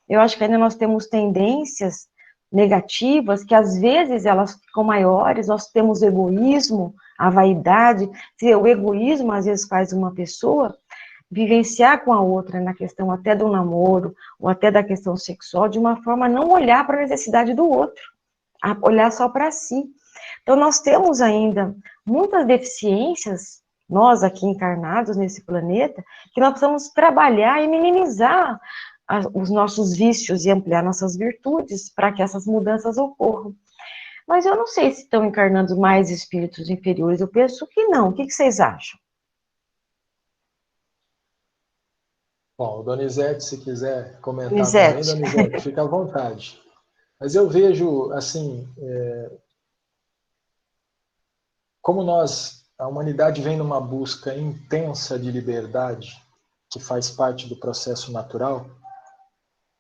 Eu acho que ainda nós temos tendências negativas, que às vezes elas ficam maiores, nós temos egoísmo, a vaidade, o egoísmo às vezes faz uma pessoa vivenciar com a outra na questão até do namoro, ou até da questão sexual, de uma forma a não olhar para a necessidade do outro, a olhar só para si. Então nós temos ainda muitas deficiências, nós aqui encarnados nesse planeta, que nós precisamos trabalhar e minimizar os nossos vícios e ampliar nossas virtudes para que essas mudanças ocorram. Mas eu não sei se estão encarnando mais espíritos inferiores, eu penso que não. O que vocês acham? Bom, Donizete, se quiser comentar também, Lisete. Donizete, fica à vontade. Mas eu vejo, assim, como a humanidade vem numa busca intensa de liberdade, que faz parte do processo natural,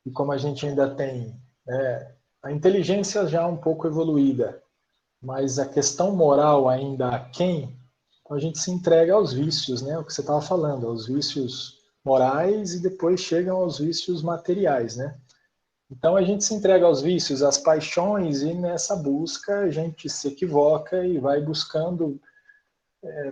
e como a gente ainda tem a inteligência já um pouco evoluída, mas a questão moral ainda aquém, então a gente se entrega aos vícios, né? O que você estava falando, aos vícios morais e depois chegam aos vícios materiais, né? Então a gente se entrega aos vícios, às paixões, e nessa busca a gente se equivoca e vai buscando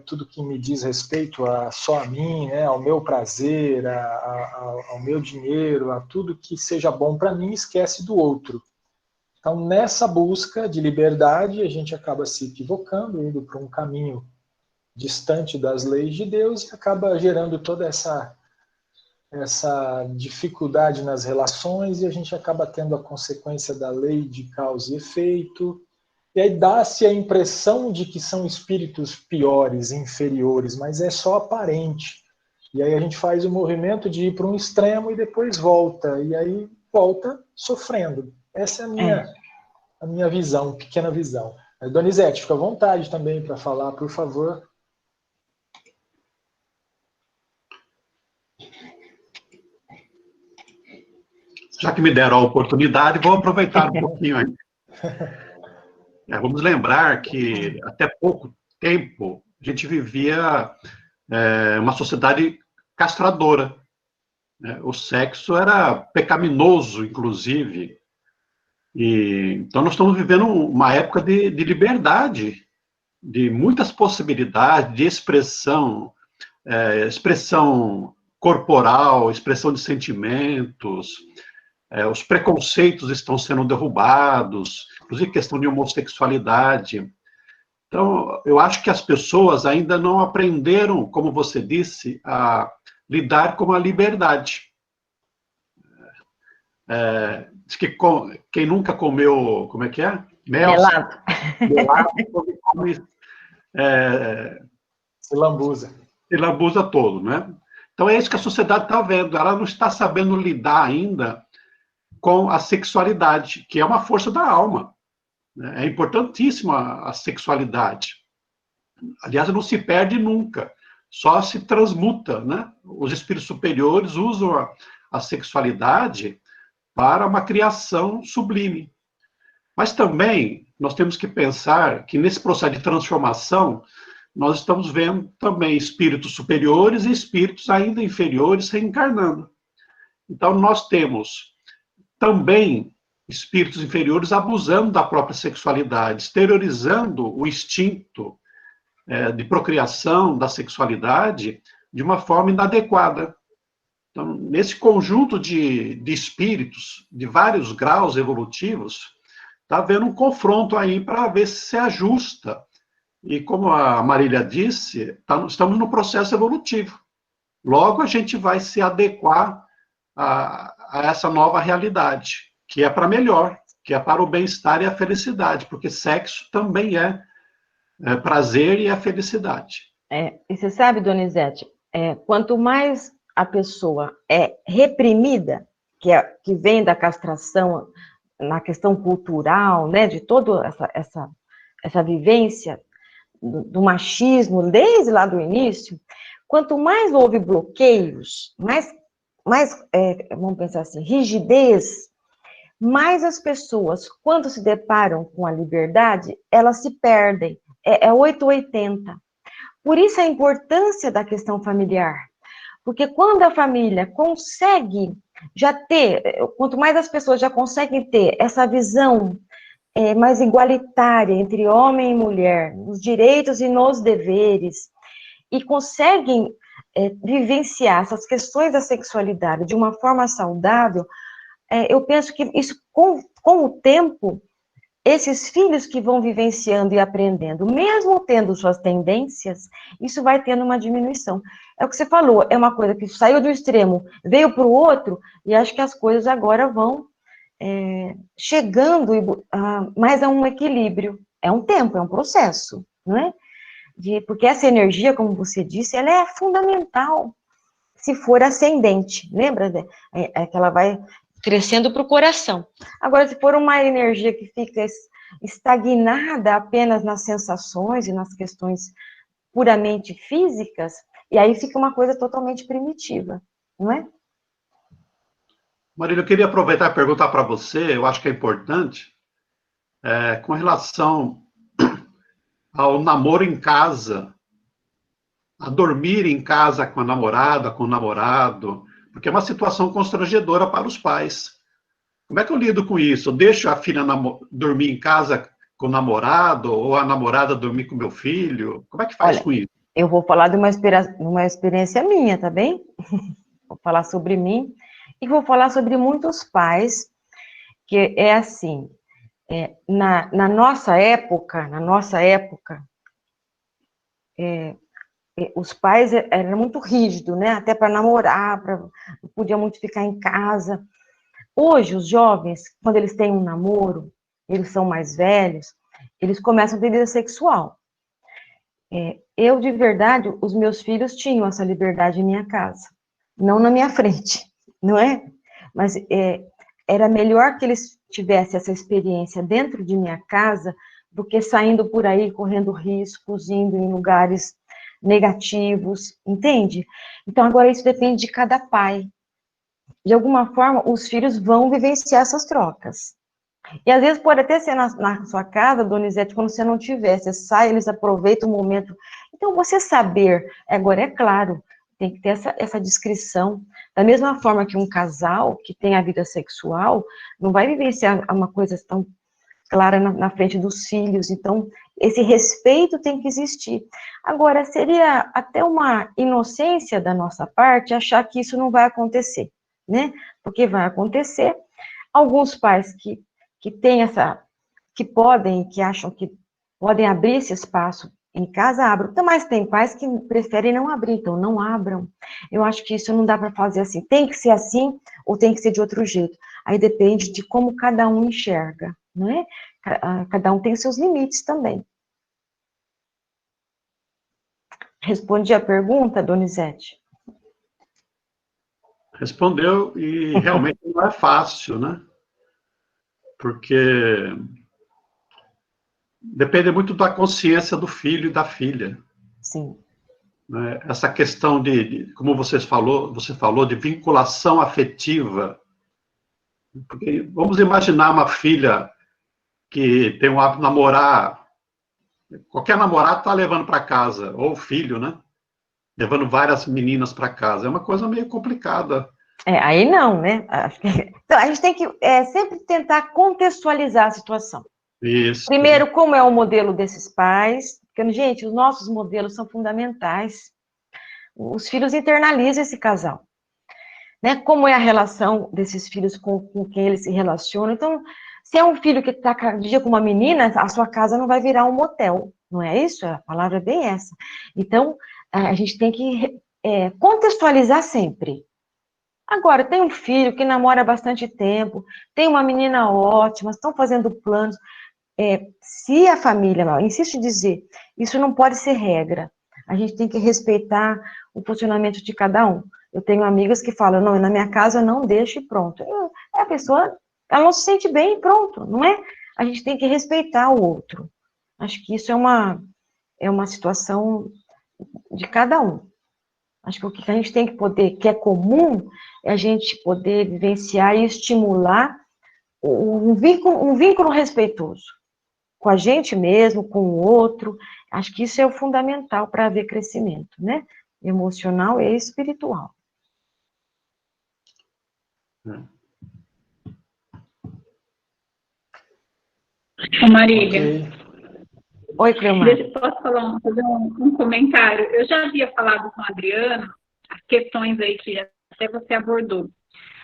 tudo que me diz respeito só a mim, né, ao meu prazer, ao meu dinheiro, a tudo que seja bom para mim, esquece do outro. Então, nessa busca de liberdade, a gente acaba se equivocando, indo para um caminho distante das leis de Deus e acaba gerando toda essa dificuldade nas relações e a gente acaba tendo a consequência da lei de causa e efeito. E aí dá-se a impressão de que são espíritos piores, inferiores, mas é só aparente. E aí a gente faz o movimento de ir para um extremo e depois volta. E aí volta sofrendo. Essa é a minha visão, pequena visão. Mas, Donizete, fica à vontade também para falar, por favor. Já que me deram a oportunidade, vou aproveitar um pouquinho aí. Vamos lembrar que até pouco tempo a gente vivia uma sociedade castradora. Né? O sexo era pecaminoso, inclusive. Então nós estamos vivendo uma época de liberdade, de muitas possibilidades de expressão, expressão corporal, expressão de sentimentos. Os preconceitos estão sendo derrubados, inclusive questão de homossexualidade. Então, eu acho que as pessoas ainda não aprenderam, como você disse, a lidar com a liberdade. Diz que quem nunca comeu, como é que é? Melado. Melado, come Se lambuza. se lambuza todo, né? Então, é isso que a sociedade está vendo. Ela não está sabendo lidar ainda com a sexualidade, que é uma força da alma. É importantíssima a sexualidade. aliás, não se perde nunca, só se transmuta, né? Os espíritos superiores usam a sexualidade para uma criação sublime. Mas também nós temos que pensar que nesse processo de transformação, nós estamos vendo também espíritos superiores e espíritos ainda inferiores reencarnando. Então, nós temos também espíritos inferiores abusando da própria sexualidade, exteriorizando o instinto de procriação da sexualidade de uma forma inadequada. Então, nesse conjunto de espíritos, de vários graus evolutivos, está havendo um confronto aí para ver se ajusta. E como a Marília disse, estamos no processo evolutivo. Logo, a gente vai se adequar a essa nova realidade, que é para melhor, que é para o bem-estar e a felicidade, porque sexo também é prazer e é felicidade. E você sabe, Donizete, quanto mais a pessoa é reprimida, que vem da castração, na questão cultural, né, de toda essa vivência do machismo, desde lá do início, quanto mais houve bloqueios, mais vamos pensar assim, rigidez, mais as pessoas, quando se deparam com a liberdade, elas se perdem. É 880. Por isso a importância da questão familiar. Porque quando a família consegue já ter, quanto mais as pessoas já conseguem ter essa visão mais igualitária entre homem e mulher, nos direitos e nos deveres, e conseguem vivenciar essas questões da sexualidade de uma forma saudável, eu penso que isso, com o tempo, esses filhos que vão vivenciando e aprendendo, mesmo tendo suas tendências, isso vai tendo uma diminuição. É o que você falou, é uma coisa que saiu do extremo, veio para o outro, e acho que as coisas agora vão chegando mais a um equilíbrio. É um tempo, é um processo, não é? Porque essa energia, como você disse, ela é fundamental se for ascendente, lembra? Que ela vai crescendo para o coração. Agora, se for uma energia que fica estagnada apenas nas sensações e nas questões puramente físicas, e aí fica uma coisa totalmente primitiva, não é? Marília, eu queria aproveitar e perguntar para você, eu acho que é importante, com relação ao namoro em casa, a dormir em casa com a namorada, com o namorado, porque é uma situação constrangedora para os pais. Como é que eu lido com isso? Eu deixo a filha dormir em casa com o namorado, ou a namorada dormir com meu filho? Como é que faz com isso? Eu vou falar de uma experiência minha, tá bem? Vou falar sobre mim, e vou falar sobre muitos pais, que é assim, na nossa época, os pais eram muito rígidos, né? Até para namorar, não podia muito ficar em casa. Hoje, os jovens, quando eles têm um namoro, eles são mais velhos, eles começam a ter vida sexual. Eu, de verdade, os meus filhos tinham essa liberdade em minha casa, não na minha frente, não é? Mas era melhor que eles tivessem essa experiência dentro de minha casa do que saindo por aí, correndo riscos, indo em lugares negativos, entende? Então, agora isso depende de cada pai. De alguma forma, os filhos vão vivenciar essas trocas. E às vezes pode até ser na sua casa, Donizete, quando você não tiver, você sai, eles aproveitam o momento. Então, você saber, agora é claro, tem que ter essa descrição. Da mesma forma que um casal que tem a vida sexual, não vai vivenciar uma coisa tão clara na frente dos filhos. Então, esse respeito tem que existir. Agora, seria até uma inocência da nossa parte achar que isso não vai acontecer, né? Porque vai acontecer. Alguns pais que têm que acham que podem abrir esse espaço em casa, abram. Mas tem pais que preferem não abrir, então não abram. Eu acho que isso não dá para fazer assim. Tem que ser assim ou tem que ser de outro jeito. Aí depende de como cada um enxerga, não é? Cada um tem seus limites também. Respondi a pergunta, Donizete? Respondeu, e realmente não é fácil, né? Porque depende muito da consciência do filho e da filha. Sim. Né? Essa questão como você falou, de vinculação afetiva. Porque vamos imaginar uma filha que tem um hábito de namorar, qualquer namorado está levando para casa, ou o filho, né? Levando várias meninas para casa. É uma coisa meio complicada. Aí não, né? Então, a gente tem que sempre tentar contextualizar a situação. Isso. Primeiro, como é o modelo desses pais? Porque, gente, os nossos modelos são fundamentais. Os filhos internalizam esse casal. Né? Como é a relação desses filhos com quem eles se relacionam? Então, se é um filho que está cada dia com uma menina, a sua casa não vai virar um motel. Não é isso? A palavra é bem essa. Então, a gente tem que contextualizar sempre. Agora, tem um filho que namora há bastante tempo, tem uma menina ótima, estão fazendo planos. Se a família, insisto em dizer, isso não pode ser regra. A gente tem que respeitar o funcionamento de cada um. Eu tenho amigas que falam, não, na minha casa eu não deixo e pronto. A pessoa, ela não se sente bem e pronto, não é? A gente tem que respeitar o outro. Acho que isso é uma situação de cada um. Acho que o que a gente tem que poder, que é comum, é a gente poder vivenciar e estimular um vínculo respeitoso. Com a gente mesmo, com o outro. Acho que isso é o fundamental para haver crescimento, né? Emocional e espiritual. Ô, Marília. Okay. Oi, Cleomar. Posso fazer um comentário? Eu já havia falado com o Adriano as questões aí que até você abordou.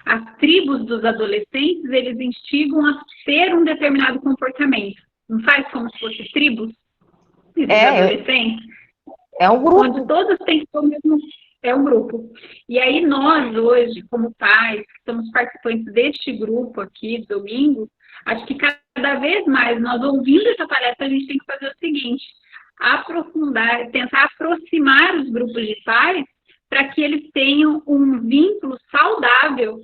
As tribos dos adolescentes, eles instigam a ter um determinado comportamento. Não faz como se fosse tribos dos adolescentes? É um grupo. Onde todos têm que ter o mesmo... É um grupo. E aí nós, hoje, como pais, que somos participantes deste grupo aqui, domingo, acho que cada vez mais, nós ouvindo essa palestra, a gente tem que fazer o seguinte, aprofundar, tentar aproximar os grupos de pais para que eles tenham um vínculo saudável,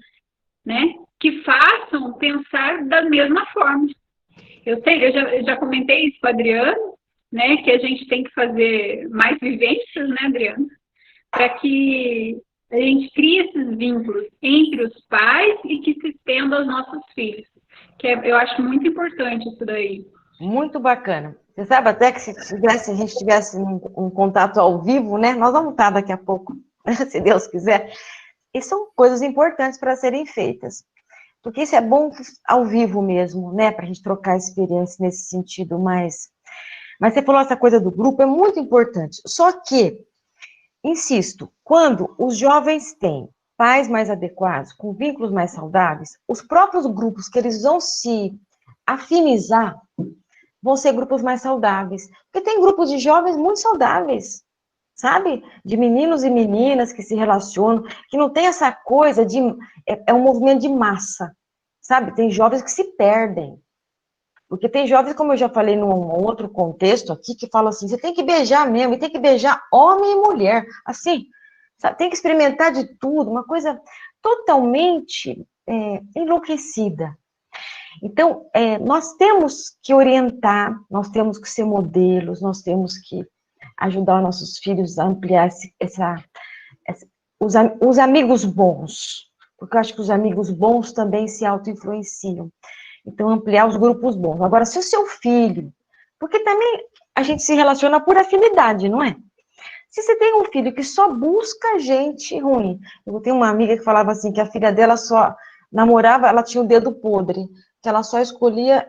né, que façam pensar da mesma forma. Eu já comentei isso com o Adriano, né, que a gente tem que fazer mais vivências, né, Adriano, para que a gente crie esses vínculos entre os pais e que se estendam aos nossos filhos. Eu acho muito importante isso daí. Muito bacana. Você sabe até que se a gente tivesse um contato ao vivo, né? Nós vamos estar daqui a pouco, se Deus quiser. E são coisas importantes para serem feitas. Porque isso é bom ao vivo mesmo, né? Para a gente trocar experiência nesse sentido mais... Mas você falou essa coisa do grupo, é muito importante. Só que, insisto, quando os jovens têm pais mais adequados, com vínculos mais saudáveis, os próprios grupos que eles vão se afinizar vão ser grupos mais saudáveis. Porque tem grupos de jovens muito saudáveis, sabe? De meninos e meninas que se relacionam, que não tem essa coisa de... É um movimento de massa, sabe? Tem jovens que se perdem. Porque tem jovens, como eu já falei num outro contexto aqui, que falam assim, você tem que beijar mesmo, e tem que beijar homem e mulher, assim, sabe? Tem que experimentar de tudo, uma coisa totalmente enlouquecida. Então, nós temos que orientar, nós temos que ser modelos, nós temos que ajudar os nossos filhos a ampliar os amigos bons, porque eu acho que os amigos bons também se auto-influenciam. Então, ampliar os grupos bons. Agora, se o seu filho... Porque também a gente se relaciona por afinidade, não é? Se você tem um filho que só busca gente ruim... Eu tenho uma amiga que falava assim, que a filha dela só namorava, ela tinha o dedo podre, que ela só escolhia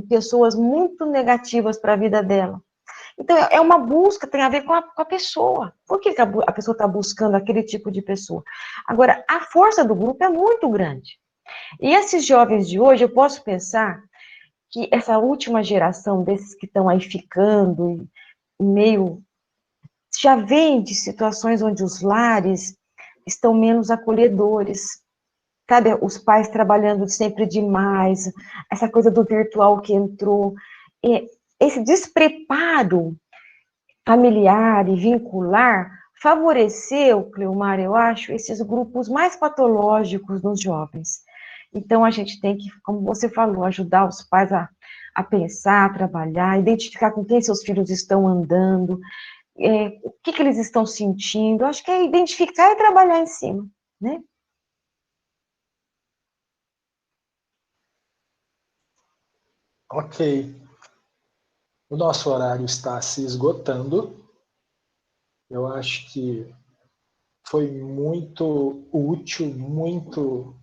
pessoas muito negativas para a vida dela. Então, é uma busca, tem a ver com a pessoa. Por que a pessoa está buscando aquele tipo de pessoa? Agora, a força do grupo é muito grande. E esses jovens de hoje, eu posso pensar que essa última geração desses que estão aí ficando, meio... já vem de situações onde os lares estão menos acolhedores, sabe? Os pais trabalhando sempre demais, essa coisa do virtual que entrou, esse despreparo familiar e vincular favoreceu, Cleomar, eu acho, esses grupos mais patológicos nos jovens. Então, a gente tem que, como você falou, ajudar os pais a a pensar, a trabalhar, identificar com quem seus filhos estão andando, o que eles estão sentindo. Acho que é identificar e trabalhar em cima, né? Ok. O nosso horário está se esgotando. Eu acho que foi muito útil, muito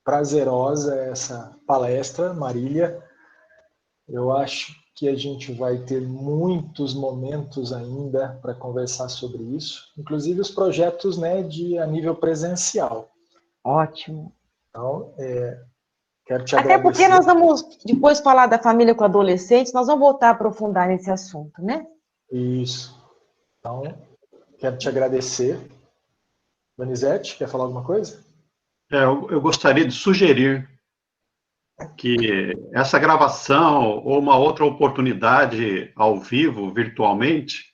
prazerosa essa palestra, Marília. Eu acho que a gente vai ter muitos momentos ainda para conversar sobre isso, inclusive os projetos, né, a nível presencial. Ótimo. Então, quero te Até porque agradecer. nós vamos depois falar da família com adolescentes, nós vamos voltar a aprofundar nesse assunto, né? Isso. Então, quero te agradecer. Donizete, quer falar alguma coisa? Eu gostaria de sugerir que essa gravação ou uma outra oportunidade ao vivo, virtualmente,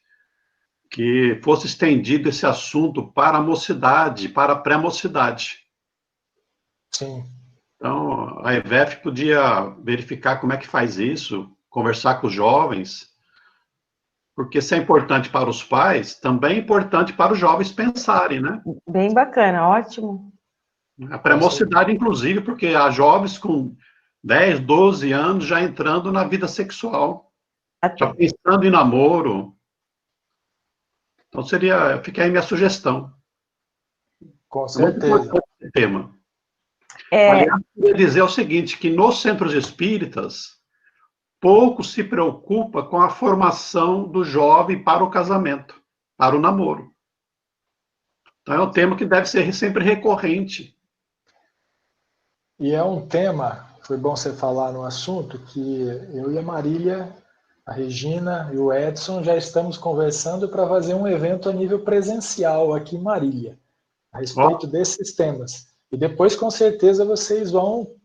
que fosse estendido esse assunto para a mocidade, para a pré-mocidade. Sim. Então, a EVEF podia verificar como é que faz isso, conversar com os jovens, porque se é importante para os pais, também é importante para os jovens pensarem, né? Bem bacana, ótimo. A pré-mocidade, inclusive, porque há jovens com 10, 12 anos já entrando na vida sexual, já pensando em namoro. Então, fica aí minha sugestão. Com É muito certeza. importante esse tema. Aliás, eu queria dizer o seguinte, que nos centros espíritas, pouco se preocupa com a formação do jovem para o casamento, para o namoro. Então, é um tema que deve ser sempre recorrente. E é um tema, foi bom você falar no assunto, que eu e a Marília, a Regina e o Edson já estamos conversando para fazer um evento a nível presencial aqui em Marília, a respeito desses temas. E depois, com certeza, vocês vão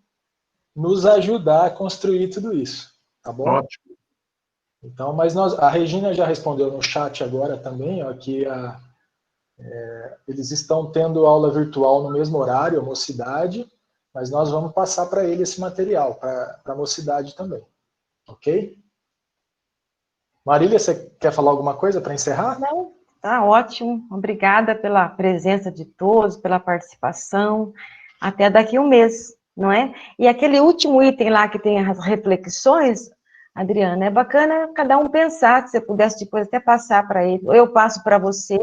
nos ajudar a construir tudo isso, tá bom? Ótimo. Então, mas a Regina já respondeu no chat agora também, ó, que eles estão tendo aula virtual no mesmo horário, a mocidade, mas nós vamos passar para ele esse material, para a mocidade também. Ok? Marília, você quer falar alguma coisa para encerrar? Não, tá ótimo. Obrigada pela presença de todos, pela participação. Até daqui a um mês, não é? E aquele último item lá que tem as reflexões, Adriana, é bacana cada um pensar, se você pudesse depois até passar para ele, ou eu passo para você.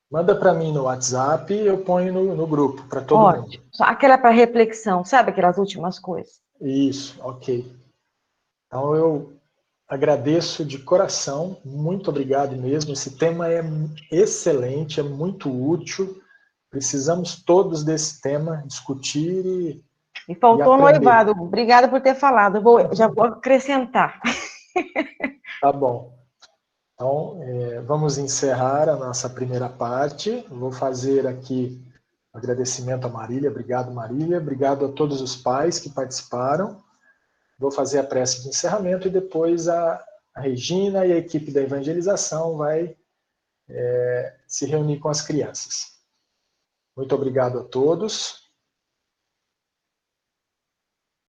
Manda para mim no WhatsApp e eu ponho no grupo, para todo mundo. Só aquela para reflexão, sabe aquelas últimas coisas? Isso, ok. Então eu agradeço de coração, muito obrigado mesmo. Esse tema é excelente, é muito útil. Precisamos todos desse tema, discutir E faltou o aprender. noivado. Obrigada por ter falado. Já vou acrescentar. Tá bom. Então, vamos encerrar a nossa primeira parte. Vou fazer aqui agradecimento a Marília. Obrigado, Marília. Obrigado a todos os pais que participaram. Vou fazer a prece de encerramento e depois a Regina e a equipe da evangelização vai se reunir com as crianças. Muito obrigado a todos.